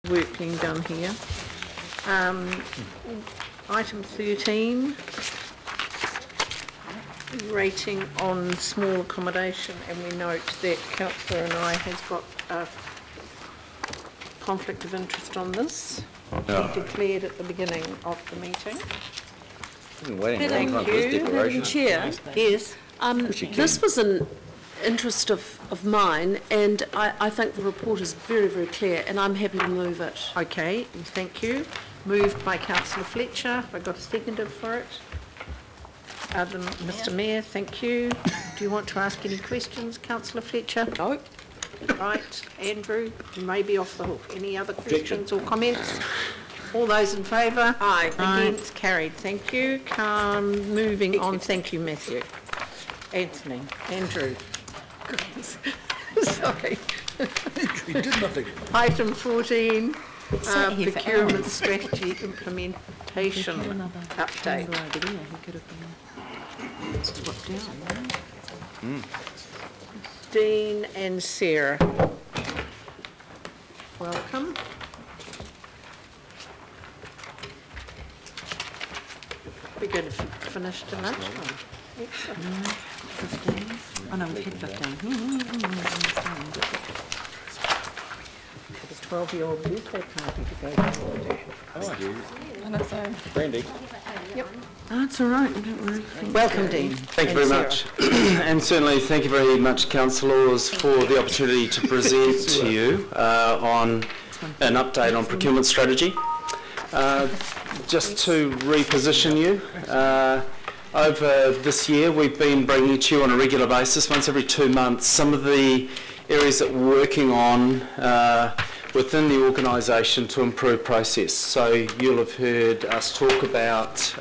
work being done here. Item 13, rating on small accommodation, and we note that Councillor and I has got a conflict of interest on this. No. He declared at the beginning of the meeting. Madam Chair, Yes. This was an interest of mine, and I think the report is very, very clear, and I'm happy to move it. Okay, thank you. Moved by Councillor Fletcher. Have I got a seconder for it? Mr. Mayor, thank you. Do you want to ask any questions, Councillor Fletcher? No. Right, Andrew, you may be off the hook. Any other questions or comments? All those in favour? Aye. Against? Carried. Thank you. Moving on. Thank you, Matthew. Anthony. Andrew. Sorry. He did nothing. Item 14, procurement strategy implementation update. Dean and Sarah. Welcome. We're going to finish to lunchtime. Excellent. 15. Oh no, we've had 15. The 12-year-old birthday party to go to. Thank you. Brandy. Yep. Oh, it's all right, don't worry. Welcome, Dean. Thank you very much. And certainly thank you very much, councillors, for the opportunity to present to you on an update on procurement strategy. Just to reposition you, over this year we've been bringing it to you on a regular basis, once every 2 months, some of the areas that we're working on within the organisation to improve process. So you'll have heard us talk about,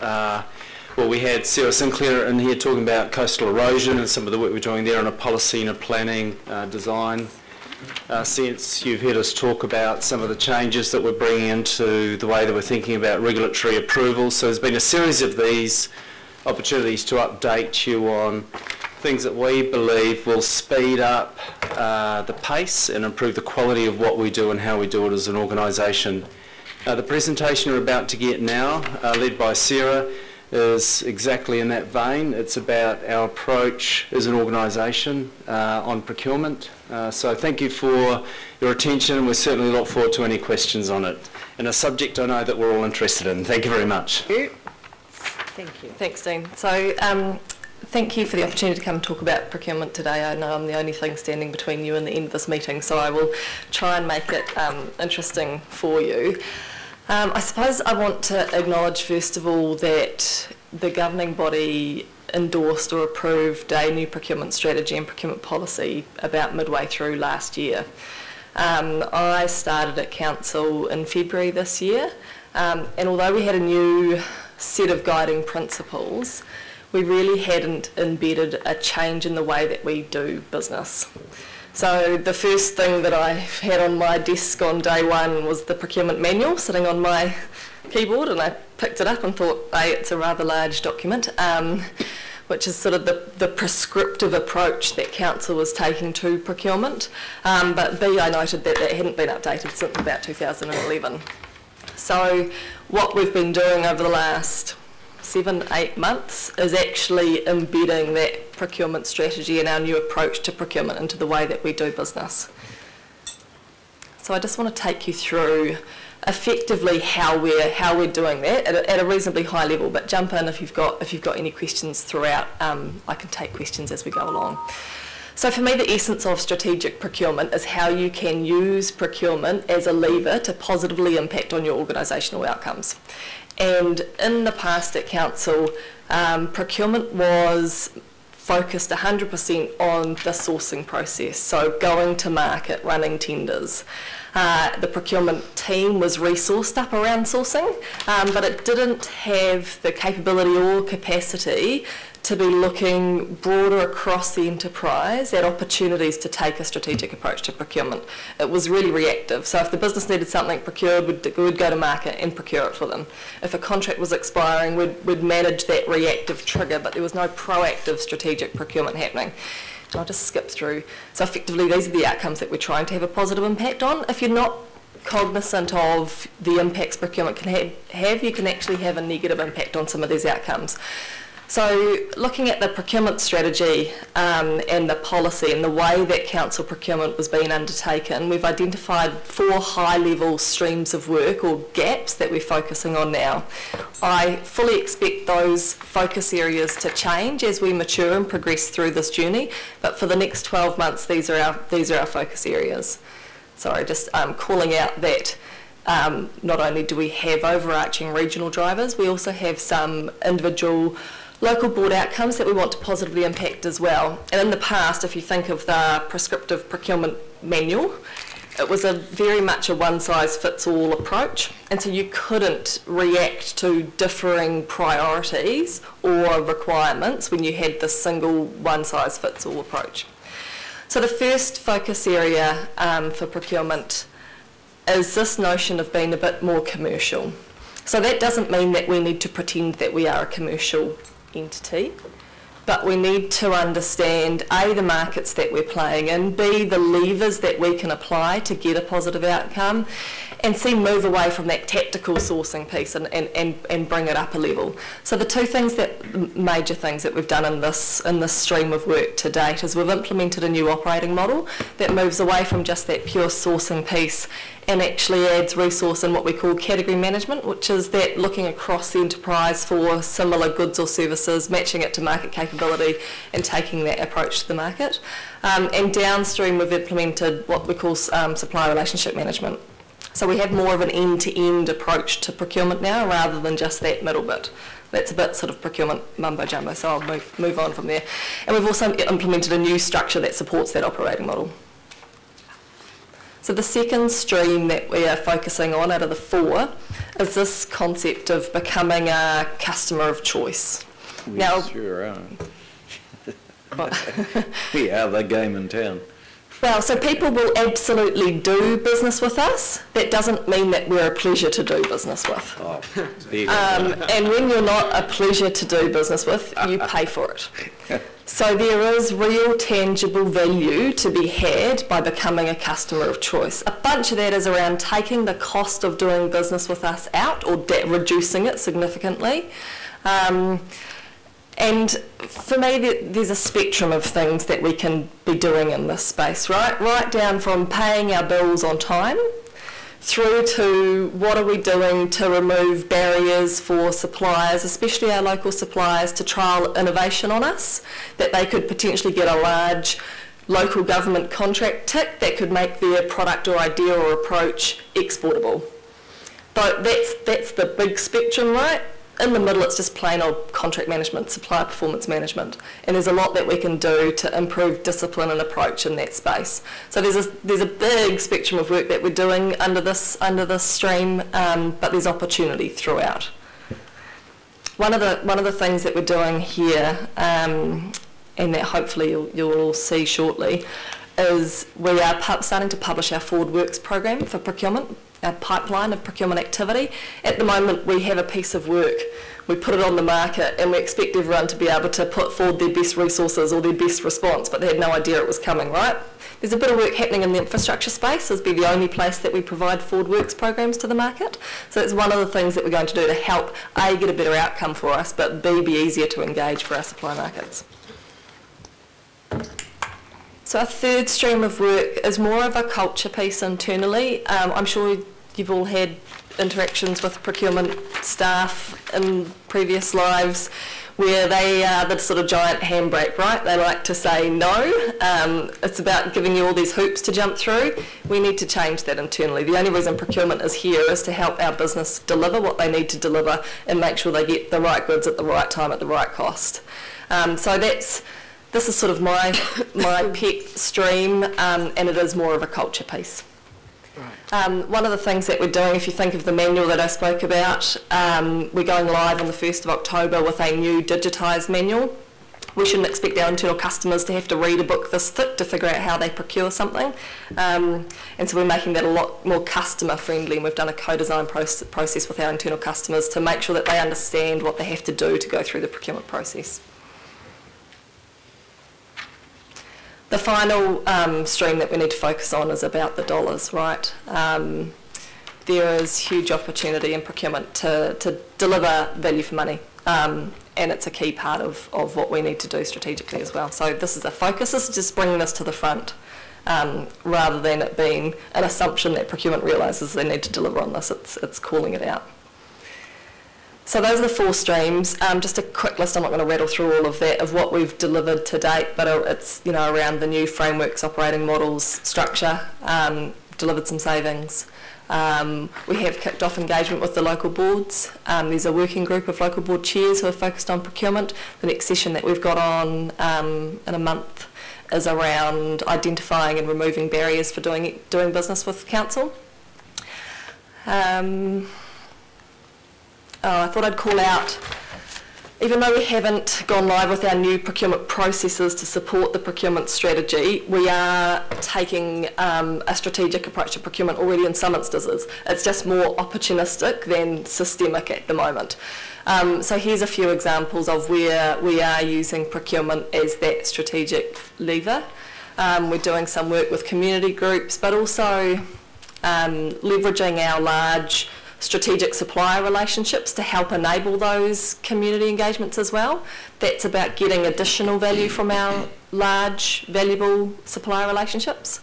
well, we had Sarah Sinclair in here talking about coastal erosion and some of the work we're doing there on a policy and a planning design sense. You've heard us talk about some of the changes that we're bringing into the way that we're thinking about regulatory approval. So there's been a series of these opportunities to update you on things that we believe will speed up the pace and improve the quality of what we do and how we do it as an organisation. The presentation we're about to get now, led by Sarah, is exactly in that vein. It's about our approach as an organisation on procurement. So thank you for your attention, and we certainly look forward to any questions on it. And a subject I know that we're all interested in. Thank you very much. Thank you. Thanks, Dean. So thank you for the opportunity to come and talk about procurement today. I know I'm the only thing standing between you and the end of this meeting, so I will try and make it interesting for you. I suppose I want to acknowledge first of all that the governing body endorsed or approved a new procurement strategy and procurement policy about midway through last year. I started at council in February this year, and although we had a new set of guiding principles, we really hadn't embedded a change in the way that we do business. So the first thing that I had on my desk on day one was the procurement manual sitting on my keyboard, and I picked it up and thought, A, it's a rather large document, which is sort of the prescriptive approach that council was taking to procurement, but B, I noted that it hadn't been updated since about 2011. So what we've been doing over the last 7-8 months is actually embedding that procurement strategy and our new approach to procurement into the way that we do business. So I just want to take you through effectively how we're doing that at a reasonably high level, but jump in if you've got any questions throughout. I can take questions as we go along. So for me, the essence of strategic procurement is how you can use procurement as a lever to positively impact on your organisational outcomes. And in the past at council, procurement was focused 100% on the sourcing process, so going to market, running tenders. The procurement team was resourced up around sourcing, but it didn't have the capability or capacity to be looking broader across the enterprise at opportunities to take a strategic approach to procurement. It was really reactive. So if the business needed something procured, we'd go to market and procure it for them. If a contract was expiring, we'd manage that reactive trigger, but there was no proactive strategic procurement happening. I'll just skip through. So effectively, these are the outcomes that we're trying to have a positive impact on. If you're not cognizant of the impacts procurement can have, you can actually have a negative impact on some of these outcomes. So looking at the procurement strategy and the policy and the way that council procurement was being undertaken, we've identified 4 high-level streams of work or gaps that we're focusing on now. I fully expect those focus areas to change as we mature and progress through this journey, but for the next 12 months, these are our focus areas. Sorry, just calling out that not only do we have overarching regional drivers, we also have some individual local board outcomes that we want to positively impact as well. And in the past, if you think of the prescriptive procurement manual, it was very much a one-size-fits-all approach, and so you couldn't react to differing priorities or requirements when you had the single one-size-fits-all approach. So the first focus area for procurement is this notion of being a bit more commercial. So that doesn't mean that we need to pretend that we are a commercial entity, but we need to understand A, the markets that we're playing in, B, the levers that we can apply to get a positive outcome, and C, move away from that tactical sourcing piece and bring it up a level. So the two major things that we've done in this stream of work to date is we've implemented a new operating model that moves away from just that pure sourcing piece and actually adds resource in what we call category management, which is that looking across the enterprise for similar goods or services, matching it to market capability and taking that approach to the market. And downstream we've implemented what we call supplier relationship management. So we have more of an end-to-end approach to procurement now rather than just that middle bit. That's a bit sort of procurement mumbo-jumbo, so I'll move on from there. And we've also implemented a new structure that supports that operating model. So the second stream that we are focusing on out of the 4 is this concept of becoming a customer of choice. We sure are. We are the game in town. Well, so people will absolutely do business with us. That doesn't mean that we're a pleasure to do business with. Oh, and when you're not a pleasure to do business with, you pay for it. So there is real tangible value to be had by becoming a customer of choice. A bunch of that is around taking the cost of doing business with us out or reducing it significantly. And for me, there's a spectrum of things that we can be doing in this space, right? Right down from paying our bills on time, through to what are we doing to remove barriers for suppliers, especially our local suppliers, to trial innovation on us, that they could potentially get a large local government contract tick that could make their product or idea or approach exportable. But that's the big spectrum, right? In the middle, it's just plain old contract management, supplier performance management, and there's a lot that we can do to improve discipline and approach in that space. So there's a big spectrum of work that we're doing under this stream, but there's opportunity throughout. One of the things that we're doing here, and that hopefully you'll all see shortly, is we are starting to publish our Forward Works program for procurement, our pipeline of procurement activity. At the moment, we have a piece of work, we put it on the market, and we expect everyone to be able to put forward their best resources or their best response, but they had no idea it was coming, right? There's a bit of work happening in the infrastructure space, as be the only place that we provide Forward Works programs to the market. So it's one of the things that we're going to do to help A, get a better outcome for us, but B, be easier to engage for our supply markets. So our third stream of work is more of a culture piece internally. I'm sure you've all had interactions with procurement staff in previous lives where they are the sort of giant handbrake, right? They like to say no. It's about giving you all these hoops to jump through. We need to change that internally. The only reason procurement is here is to help our business deliver what they need to deliver and make sure they get the right goods at the right time at the right cost. So this is sort of my pet stream, and it is more of a culture piece. Right. One of the things that we're doing, if you think of the manual that I spoke about, we're going live on the 1st of October with a new digitised manual. We shouldn't expect our internal customers to have to read a book this thick to figure out how they procure something. And so we're making that a lot more customer friendly, and we've done a co-design process with our internal customers to make sure that they understand what they have to do to go through the procurement process. The final stream that we need to focus on is about the dollars, right? there is huge opportunity in procurement to deliver value for money, and it's a key part of what we need to do strategically as well. So this is a focus. This is just bringing this to the front, rather than it being an assumption that procurement realises they need to deliver on this. It's calling it out. So those are the 4 streams. Just a quick list, I'm not going to rattle through all of that, of what we've delivered to date, but it's around the new frameworks, operating models, structure, delivered some savings. We have kicked off engagement with the local boards. There's a working group of local board chairs who are focused on procurement. The next session that we've got on in a month is around identifying and removing barriers for doing business with council. I thought I'd call out, even though we haven't gone live with our new procurement processes to support the procurement strategy, we are taking a strategic approach to procurement already in some instances. It's just more opportunistic than systemic at the moment. So here's a few examples of where we are using procurement as that strategic lever. We're doing some work with community groups, but also leveraging our large strategic supplier relationships to help enable those community engagements as well. That's about getting additional value from our large, valuable supplier relationships.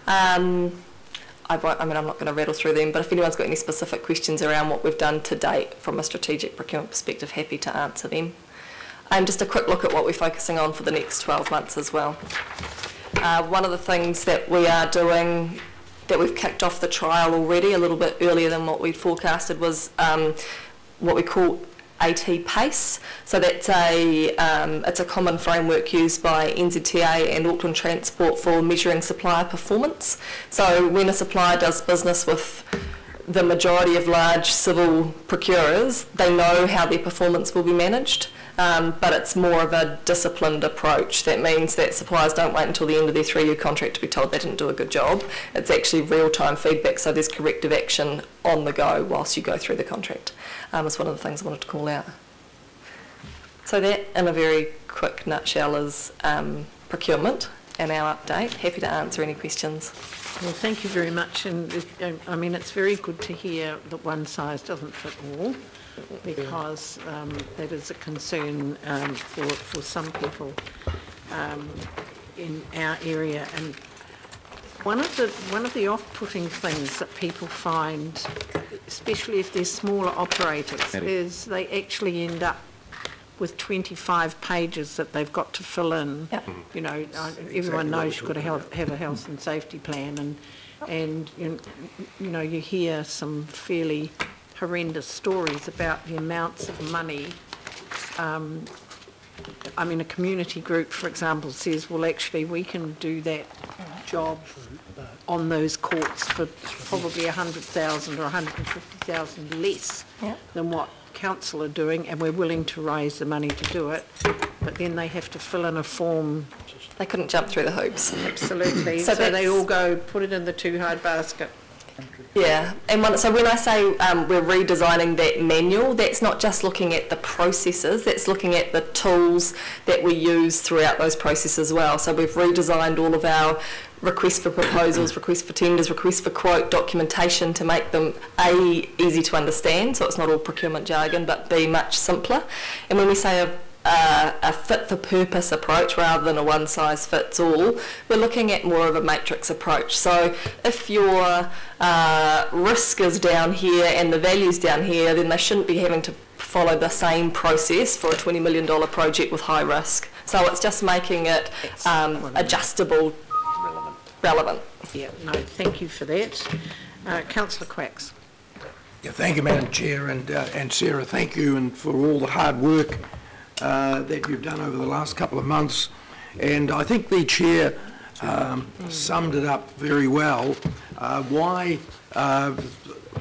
I'm not going to rattle through them, but if anyone's got any specific questions around what we've done to date from a strategic procurement perspective, happy to answer them. And just a quick look at what we're focusing on for the next 12 months as well. One of the things that we are doing, that we've kicked off the trial already a little bit earlier than what we'd forecasted, was what we call AT PACE. So that's it's a common framework used by NZTA and Auckland Transport for measuring supplier performance. So when a supplier does business with the majority of large civil procurers, they know how their performance will be managed. But it's more of a disciplined approach. That means that suppliers don't wait until the end of their 3-year contract to be told they didn't do a good job. It's actually real-time feedback, so there's corrective action on the go whilst you go through the contract. It's one of the things I wanted to call out. So that, in a very quick nutshell, is procurement and our update. Happy to answer any questions. Well, thank you very much. And I mean, it's very good to hear that one size doesn't fit all, because that is a concern for some people in our area. And one of the off-putting things that people find, especially if they're smaller operators, is they actually end up with 25 pages that they've got to fill in. Yep. You know, everyone knows you've got to have a health and safety plan, and you know, you hear some fairly horrendous stories about the amounts of money. I mean, a community group, for example, says, well, actually, we can do that job on those courts for probably 100,000 or 150,000 less than what council are doing, and we're willing to raise the money to do it, but then they have to fill in a form. They couldn't jump through the hoops. Absolutely. So they all go, put it in the too hard basket. Yeah, and so when I say we're redesigning that manual, that's not just looking at the processes, that's looking at the tools that we use throughout those processes as well. So we've redesigned all of our requests for proposals, requests for tenders, requests for quote documentation to make them A, easy to understand, so it's not all procurement jargon, but B, much simpler. And when we say a fit-for-purpose approach rather than a one-size-fits-all, we're looking at more of a matrix approach. So if your risk is down here and the value's down here, then they shouldn't be having to follow the same process for a $20 million project with high risk. So it's just making it adjustable, relevant. Yeah, no, thank you for that. Councillor Quacks. Yeah, thank you, Madam Chair, and Sarah, thank you and for all the hard work that you've done over the last couple of months. And I think the Chair summed it up very well, why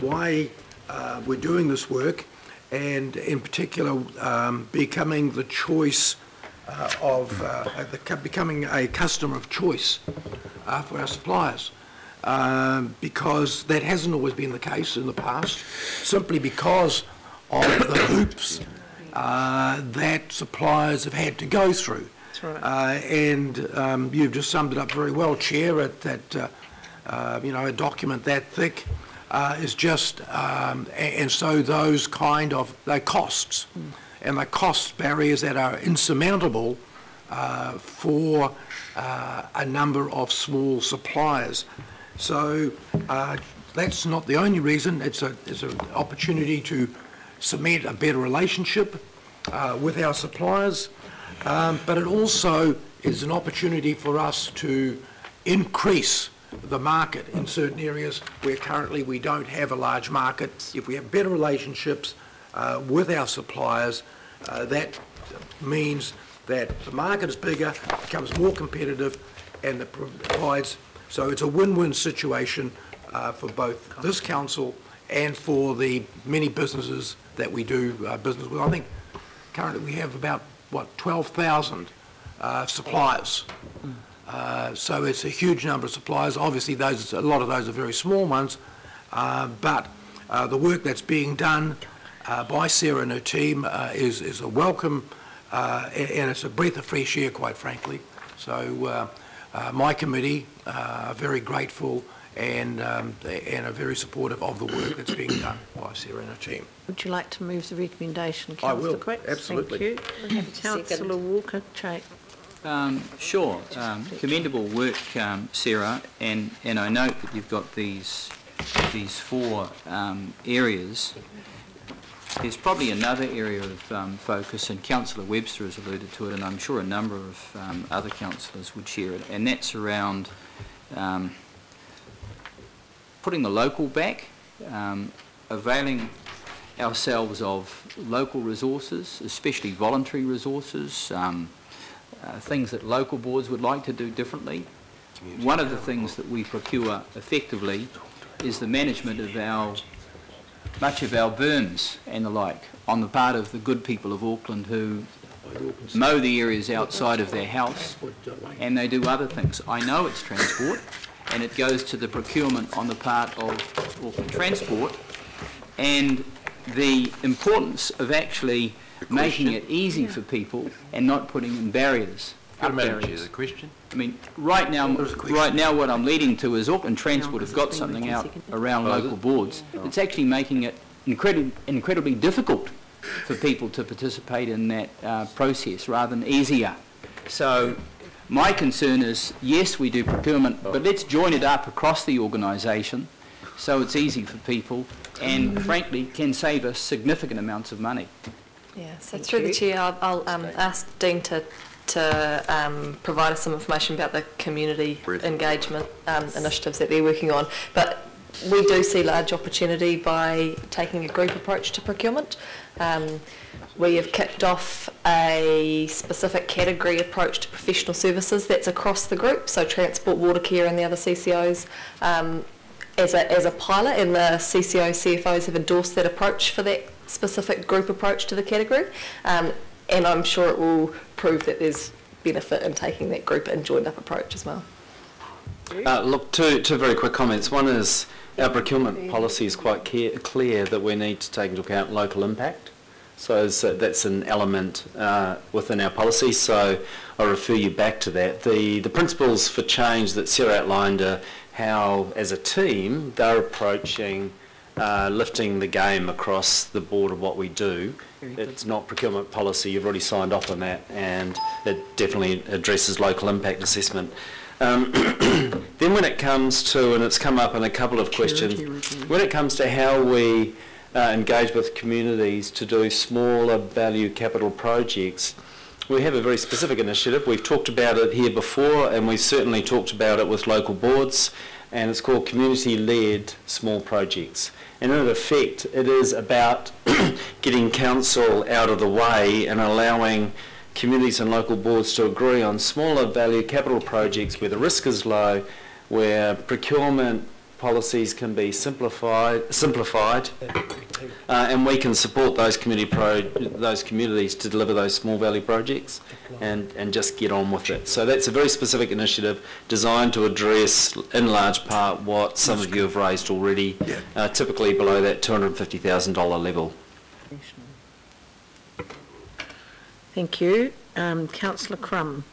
we're doing this work, and in particular becoming the choice becoming a customer of choice for our suppliers, because that hasn't always been the case in the past, simply because of the hoops that suppliers have had to go through. That's right. And you've just summed it up very well, Chair, at that, you know, a document that thick is just, and so those kind of, they're costs, and the cost barriers that are insurmountable for a number of small suppliers. So that's not the only reason. It's an opportunity to cement a better relationship with our suppliers, but it also is an opportunity for us to increase the market in certain areas where currently we don't have a large market. If we have better relationships with our suppliers, that means that the market is bigger, becomes more competitive, and it provides, so it's a win-win situation for both this council and for the many businesses that we do business with. I think currently we have about, 12,000 suppliers. So it's a huge number of suppliers. Obviously, a lot of those are very small ones, but the work that's being done by Sarah and her team is a welcome, and it's a breath of fresh air, quite frankly. So my committee are very grateful and are very supportive of the work that's being done by Sarah and her team. Would you like to move the recommendation, I Councillor will, Quick? absolutely. Thank you. Councillor Walker, Chait. Sure. Commendable work, Sarah, and I note that you've got these four areas. There's probably another area of focus, and Councillor Webster has alluded to it, and I'm sure a number of other councillors would share it, and that's around putting the local back, availing ourselves of local resources, especially voluntary resources, things that local boards would like to do differently. One of the things that we procure effectively is the management of much of our berms and the like on the part of the good people of Auckland who mow the areas outside of their house, and they do other things. I know it's transport, and it goes to the procurement on the part of Auckland Transport, and the importance of actually making it easy for people and not putting in barriers. There's a question. I mean, right now what I'm leading to is Auckland Transport have got something out around local boards. It's actually making it incredibly difficult for people to participate in that process rather than easier. So my concern is, yes, we do procurement, but let's join it up across the organisation so it's easy for people and, frankly, can save us significant amounts of money. Yeah, so through the chair, I'll ask Dean to provide us some information about the community engagement initiatives that they're working on. But we do see large opportunity by taking a group approach to procurement. We have kicked off a specific category approach to professional services that's across the group, so transport, water care and the other CCOs as a pilot, and the CCO, CFOs have endorsed that approach for that specific group approach to the category, and I'm sure it will prove that there's benefit in taking that group and joined up approach as well. Look, two very quick comments. One is our procurement policy is quite clear that we need to take into account local impact. So that's an element within our policy, so I'll refer you back to that. The principles for change that Sarah outlined are how, as a team, they're approaching lifting the game across the board of what we do. It's not procurement policy, you've already signed off on that, and it definitely addresses local impact assessment. Then when it comes to, and it's come up in a couple of questions, when it comes to how we engage with communities to do smaller value capital projects, we have a very specific initiative. We've talked about it here before, and we've certainly talked about it with local boards, and it's called community-led small projects. And in effect, it is about getting council out of the way and allowing communities and local boards to agree on smaller value capital projects where the risk is low, where procurement policies can be simplified, and we can support those communities to deliver those small value projects and just get on with it. So that's a very specific initiative designed to address in large part what some of you have raised already, typically below that $250,000 level. Thank you. Councillor Crum.